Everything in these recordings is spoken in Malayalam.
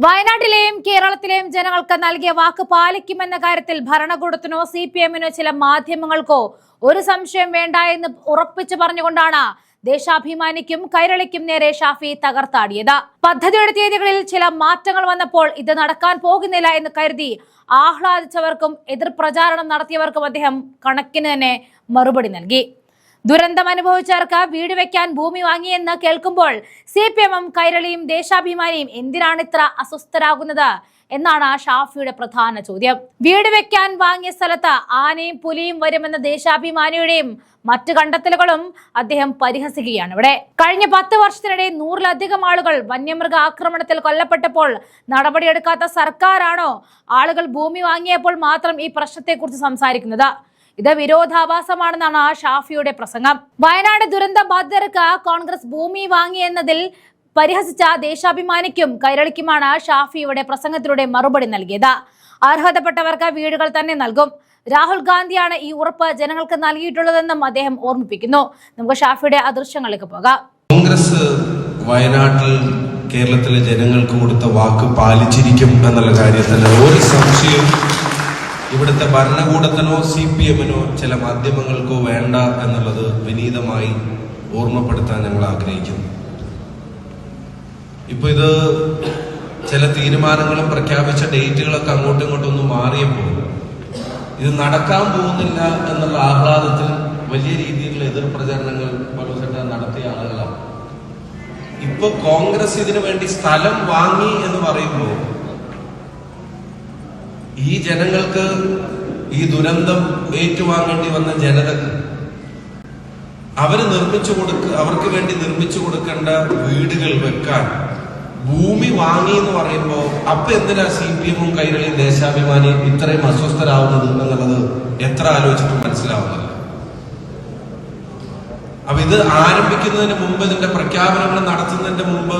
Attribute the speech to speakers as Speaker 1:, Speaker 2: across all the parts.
Speaker 1: വയനാട്ടിലെയും കേരളത്തിലെയും ജനങ്ങൾക്ക് നൽകിയ വാക്ക് പാലിക്കുമെന്ന കാര്യത്തിൽ ഭരണകൂടത്തിനോ CPM-നോ ചില മാധ്യമങ്ങൾക്കോ ഒരു സംശയം വേണ്ട എന്ന് ഉറപ്പിച്ചു പറഞ്ഞുകൊണ്ടാണ് ദേശാഭിമാനിക്കും കൈരളിക്കും നേരെ ഷാഫി തകർത്താടിയത്. പദ്ധതിയുടെ തീയതികളിൽ ചില മാറ്റങ്ങൾ വന്നപ്പോൾ ഇത് നടക്കാൻ പോകുന്നില്ല എന്ന് കരുതി ആഹ്ലാദിച്ചവർക്കും എതിർ പ്രചാരണം നടത്തിയവർക്കും അദ്ദേഹം കണക്കിന് തന്നെ മറുപടി നൽകി. ദുരന്തം അനുഭവിച്ചവർക്ക് വീട് വെക്കാൻ ഭൂമി വാങ്ങിയെന്ന് കേൾക്കുമ്പോൾ CPM-ഉം കൈരളിയും ദേശാഭിമാനിയും എന്തിനാണ് ഇത്ര അസ്വസ്ഥരാകുന്നത് എന്നാണ് ഷാഫിയുടെ പ്രധാന ചോദ്യം. വീട് വെക്കാൻ വാങ്ങിയ സ്ഥലത്ത് ആനയും പുലിയും വരുമെന്ന ദേശാഭിമാനിയുടെയും മറ്റു കണ്ടെത്തലുകളും അദ്ദേഹം പരിഹസിക്കുകയാണ്. ഇവിടെ കഴിഞ്ഞ 10 വർഷത്തിനിടെ 100-ലധികം ആളുകൾ വന്യമൃഗ ആക്രമണത്തിൽ കൊല്ലപ്പെട്ടപ്പോൾ നടപടിയെടുക്കാത്ത സർക്കാരാണോ ആളുകൾ ഭൂമി വാങ്ങിയപ്പോൾ മാത്രം ഈ പ്രശ്നത്തെക്കുറിച്ച് സംസാരിക്കുന്നത്? ഇത് വിരോധാഭാസമാണെന്നാണ് ഷാഫിയുടെ പ്രസംഗം. വയനാട് ദുരന്ത ബാധിതർക്ക് കോൺഗ്രസ് ഭൂമി വാങ്ങിയെന്നതിൽ പരിഹസിച്ച ദേശാഭിമാനിക്കും കൈരളിക്കുമാണ് ഷാഫിയുടെ പ്രസംഗത്തിലൂടെ മറുപടി നൽകിയത്. അർഹതപ്പെട്ടവർക്ക് വീടുകൾ തന്നെ നൽകും. രാഹുൽ ഗാന്ധിയാണ് ഈ ഉറപ്പ് ജനങ്ങൾക്ക് നൽകിയിട്ടുള്ളതെന്നും അദ്ദേഹം ഓർമ്മിപ്പിക്കുന്നു. നമുക്ക് ഷാഫിയുടെ ദൃശ്യങ്ങളിലേക്ക് പോകാം.
Speaker 2: കോൺഗ്രസ് വയനാട്ടിൽ കേരളത്തിലെ ജനങ്ങൾക്ക് കൊടുത്ത വാക്ക് പാലിച്ചിരിക്കും എന്നുള്ള കാര്യത്തിൽ ഒരു സംശയവും ഇവിടുത്തെ ഭരണകൂടത്തിനോ CPM-നോ ചില മാധ്യമങ്ങൾക്കോ വേണ്ട എന്നുള്ളത് വിനീതമായി ഓർമ്മപ്പെടുത്താൻ ഞങ്ങൾ ആഗ്രഹിക്കുന്നു. ഇപ്പൊ ഇത് ചില തീരുമാനങ്ങളും പ്രഖ്യാപിച്ച ഡേറ്റുകളൊക്കെ അങ്ങോട്ടും ഇങ്ങോട്ടും ഒന്ന് മാറിയപ്പോൾ ഇത് നടക്കാൻ പോകുന്നില്ല എന്നുള്ള ആഹ്ലാദത്തിൽ വലിയ രീതിയിലുള്ള എതിർ പ്രചരണങ്ങൾ നടത്തിയ ആളുകളാണ്. ഇപ്പൊ കോൺഗ്രസ് ഇതിനു വേണ്ടി സ്ഥലം വാങ്ങി എന്ന് പറയുമ്പോൾ ഈ ജനങ്ങൾക്ക്, ഈ ദുരന്തം ഏറ്റുവാങ്ങേണ്ടി വന്ന ജനതക്ക് അവർക്ക് വേണ്ടി നിർമ്മിച്ചു കൊടുക്കേണ്ട വീടുകൾ വെക്കാൻ ഭൂമി വാങ്ങി എന്ന് പറയുമ്പോ അപ്പൊ എന്തിനാ CPM-ഉം കൈരളിയും ദേശാഭിമാനിയും ഇത്രയും അസ്വസ്ഥരാവുന്നത് എന്നുള്ളത് എത്ര ആലോചിച്ചിട്ടും മനസ്സിലാവുന്നില്ല. അപ്പൊ ഇത് ആരംഭിക്കുന്നതിന് മുമ്പ്, ഇതിന്റെ പ്രഖ്യാപനങ്ങൾ നടത്തുന്നതിന്റെ മുമ്പ്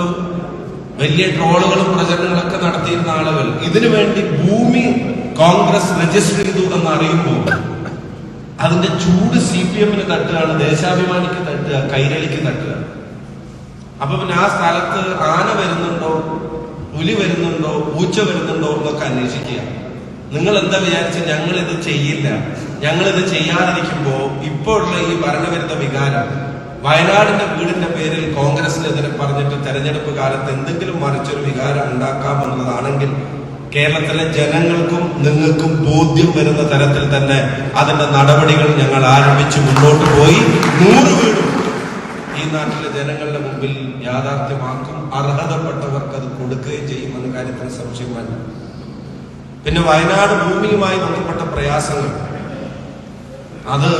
Speaker 2: വലിയ ട്രോളുകളും പ്രചരണങ്ങളൊക്കെ നടത്തിയിരുന്ന ആളുകൾ ഇതിനു വേണ്ടി ഭൂമി കോൺഗ്രസ് രജിസ്റ്റർ ചെയ്തു എന്ന് അറിയുമ്പോൾ അതിന്റെ ചൂട് CPM-ന് തട്ടുകയാണ്, ദേശാഭിമാനിക്ക് തട്ടുക, കൈരളിക്ക് തട്ടുക. അപ്പൊ പിന്നെ ആ സ്ഥലത്ത് ആന വരുന്നുണ്ടോ, പുലി വരുന്നുണ്ടോ, പൂച്ച വരുന്നുണ്ടോ എന്നൊക്കെ അന്വേഷിക്കുക. നിങ്ങൾ എന്താ വിചാരിച്ച് ഞങ്ങളിത് ചെയ്യില്ല, ഞങ്ങളിത് ചെയ്യാതിരിക്കുമ്പോ ഇപ്പോഴുള്ള ഈ ഭരണവിരുദ്ധ വികാരം വയനാടിന്റെ വീടിന്റെ പേരിൽ കോൺഗ്രസിനെതിരെ പറഞ്ഞിട്ട് തെരഞ്ഞെടുപ്പ് കാലത്ത് എന്തെങ്കിലും മറിച്ചൊരു വികാരം ഉണ്ടാക്കാമെന്നുള്ളതാണെങ്കിൽ കേരളത്തിലെ ജനങ്ങൾക്കും നിങ്ങൾക്കും ബോധ്യം വരുന്ന തരത്തിൽ തന്നെ അതിന്റെ നടപടികൾ ഞങ്ങൾ ആരംഭിച്ച് മുന്നോട്ട് പോയി 100 വീടും ഈ നാട്ടിലെ ജനങ്ങളുടെ മുമ്പിൽ യാഥാർത്ഥ്യമാക്കും. അർഹതപ്പെട്ടവർക്ക് അത് കൊടുക്കുകയും ചെയ്യുമെന്ന കാര്യത്തിന് സംശയമാണ്. പിന്നെ വയനാട് ഭൂമിയുമായി ബന്ധപ്പെട്ട പ്രയാസങ്ങൾ, അത്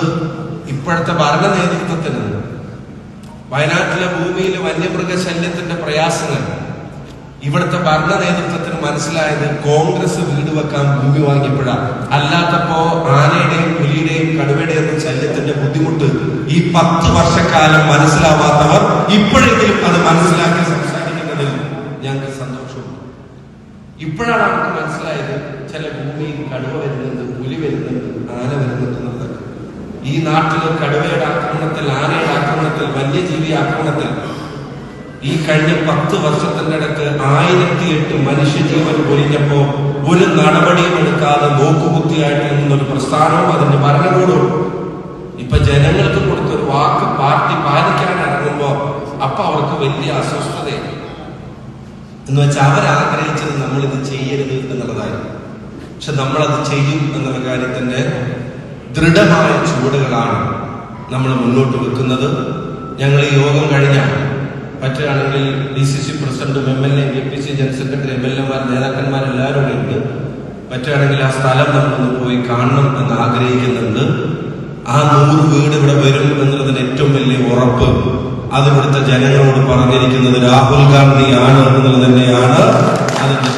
Speaker 2: ഇപ്പോഴത്തെ ഭരണ നേതൃത്വത്തിന് വയനാട്ടിലെ ഭൂമിയിൽ വന്യമൃഗശല്യത്തിന്റെ പ്രയാസങ്ങൾ ഇവിടുത്തെ ഭരണ നേതൃത്വത്തിന് മനസ്സിലായത് കോൺഗ്രസ് വീട് വെക്കാൻ ഭൂമി വാങ്ങിയപ്പോഴാണ്. അല്ലാത്തപ്പോ ആനയുടെയും പുലിയുടെയും കടുവയുടെയും ശല്യത്തിന്റെ ബുദ്ധിമുട്ട് ഈ 10 വർഷക്കാലം മനസ്സിലാവാത്തവർ ഇപ്പോഴെങ്കിലും അത് മനസ്സിലാക്കി സംസാരിക്കുന്നതിൽ ഞങ്ങൾക്ക് സന്തോഷമുണ്ട്. ഇപ്പോഴാണ് അവർക്ക് മനസ്സിലായത് ചില ഭൂമിയിൽ കടുവ വരുന്നുണ്ട്, പുലി വരുന്നുണ്ട്, ആന വരുന്നുണ്ട് എന്നുള്ളത്. ഈ നാട്ടിലെ കടുവയുടെ ആക്രമണത്തിൽ, ആനയുടെ ആക്രമണത്തിൽ, വന്യജീവി ആക്രമണത്തിൽ ഈ കഴിഞ്ഞ 10 വർഷത്തിന്റെ ഇടയ്ക്ക് 1008 മനുഷ്യജീവൻ പൊലിഞ്ഞപ്പോ ഒരു നടപടിയും എടുക്കാതെ നോക്കുകുത്തിയായിട്ട് നിന്നൊരു പ്രസ്ഥാനവും അതിന്റെ ഭരണകൂടവും ഇപ്പൊ ജനങ്ങൾക്ക് കൊടുത്തൊരു വാക്ക് പാർട്ടി പാലിക്കാൻ ഇറങ്ങുമ്പോ അപ്പൊ അവർക്ക് വലിയ അസ്വസ്ഥതയാണ്. എന്ന് വെച്ചാൽ അവരാഗ്രഹിച്ചത് നമ്മളിത് ചെയ്യരുത് എന്നുള്ളതായിരുന്നു. പക്ഷെ നമ്മളത് ചെയ്യും എന്നുള്ള കാര്യത്തിന്റെ ദൃഢമായ ചുവടുകളാണ് നമ്മൾ മുന്നോട്ട് വെക്കുന്നത്. ഞങ്ങൾ ഈ യോഗം കഴിഞ്ഞാൽ പറ്റുകയാണെങ്കിൽ DCC പ്രസിഡന്റും MLA, APC ജനറൽ സെക്രട്ടറി, MLA-മാർ, നേതാക്കന്മാരെല്ലാവരും ഉണ്ട്. പറ്റുകയാണെങ്കിൽ ആ സ്ഥലം നമ്മളൊന്ന് പോയി കാണണം എന്ന് ആഗ്രഹിക്കുന്നുണ്ട്. ആ 100 വീട് ഇവിടെ വരും എന്നുള്ളതിന് ഏറ്റവും വലിയ ഉറപ്പ് അത് ഇവിടുത്തെ ജനങ്ങളോട് പറഞ്ഞിരിക്കുന്നത് രാഹുൽ ഗാന്ധിയാണ് എന്നുള്ളത് തന്നെയാണ് അതിന്റെ